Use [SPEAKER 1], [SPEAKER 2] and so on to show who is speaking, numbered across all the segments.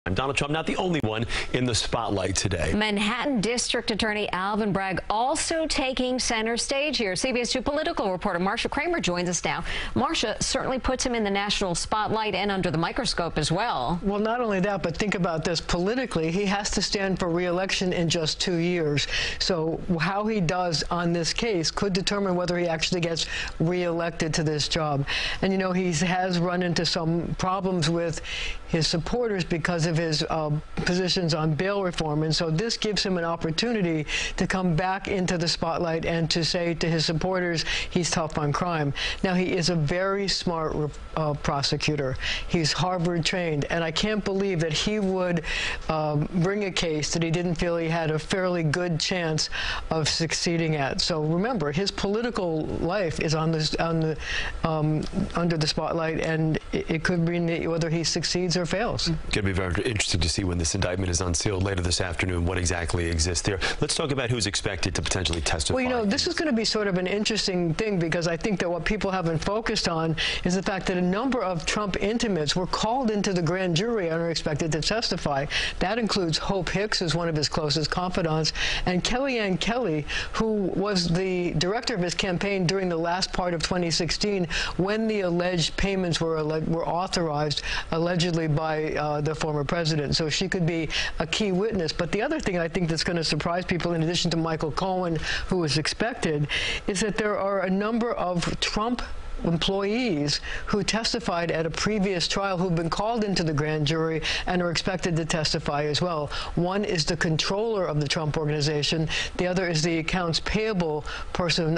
[SPEAKER 1] Donald Trump not the only one in the spotlight today.
[SPEAKER 2] Manhattan District Attorney Bragg also taking center stage here. CBS 2 political reporter Marcia Kramer joins us now. Marcia, certainly puts him in the national spotlight and under the microscope as well.
[SPEAKER 3] Well, not only that, but think about this politically. He has to stand for re-election in just 2 years. So how he does on this case could determine whether he actually gets re-elected to this job. And, you know, he has run into some problems with his supporters because of his positions on bail reform. And so this gives him an opportunity to come back into the spotlight and to say to his supporters he's tough on crime. Now, he is a very smart prosecutor. He's Harvard trained, and I can't believe that he would bring a case that he didn't feel he had a fairly good chance of succeeding at. So remember, his political life is on this, under the spotlight, and it could be whether he succeeds or fails.
[SPEAKER 1] Going to be very interesting to see when this indictment is unsealed later this afternoon, what exactly exists there. Let's talk about who's expected to potentially testify.
[SPEAKER 3] Well, you know, this is going to be sort of an interesting thing, because I think that what people haven't focused on is the fact that a number of Trump intimates were called into the grand jury and are expected to testify. That includes Hope Hicks, who's one of his closest confidants, and Kellyanne Kelly, who was the director of his campaign during the last part of 2016 when the alleged payments were authorized, allegedly by the former president. So she could be a key witness. But the other thing I think that's going to surprise people, in addition to Michael Cohen, who was expected, is that there are a number of Trump employees who testified at a previous trial who've been called into the grand jury and are expected to testify as well. One is the controller of the Trump organization. The other is the accounts payable person,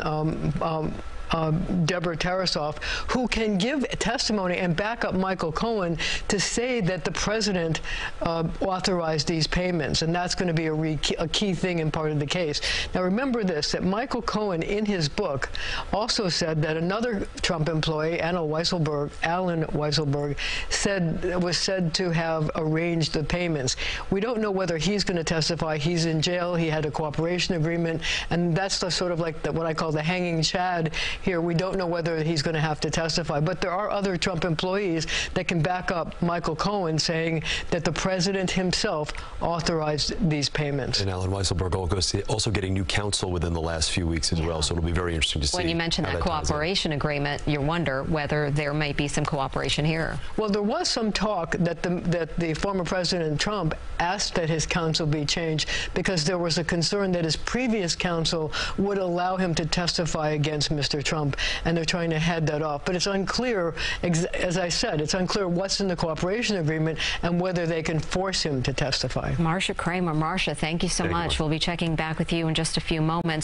[SPEAKER 3] Deborah Tarasoff, who can give testimony and back up Michael Cohen to say that the president authorized these payments, and that's going to be a key thing in part of the case. Now, remember this, that Michael Cohen, in his book, also said that another Trump employee, Alan Weisselberg, was said to have arranged the payments. We don't know whether he's going to testify. He's in jail. He had a cooperation agreement, and that's the sort of like what I call the hanging chad here. We don't know whether he's going to have to testify, but there are other Trump employees that can back up Michael Cohen saying that the president himself authorized these payments.
[SPEAKER 1] And Alan Weisselberg also getting new counsel within the last few weeks as well, so it'll be very interesting to see.
[SPEAKER 2] When you mentioned that cooperation agreement, you wonder whether there may be some cooperation here.
[SPEAKER 3] Well, there was some talk that the former President Trump asked that his counsel be changed because there was a concern that his previous counsel would allow him to testify against Mr. Trump, and they're trying to head that off. But it's unclear, as I said, it's unclear what's in the cooperation agreement and whether they can force him to testify.
[SPEAKER 2] Marcia Kramer. Marcia, thank you so much. We'll be checking back with you in just a few moments.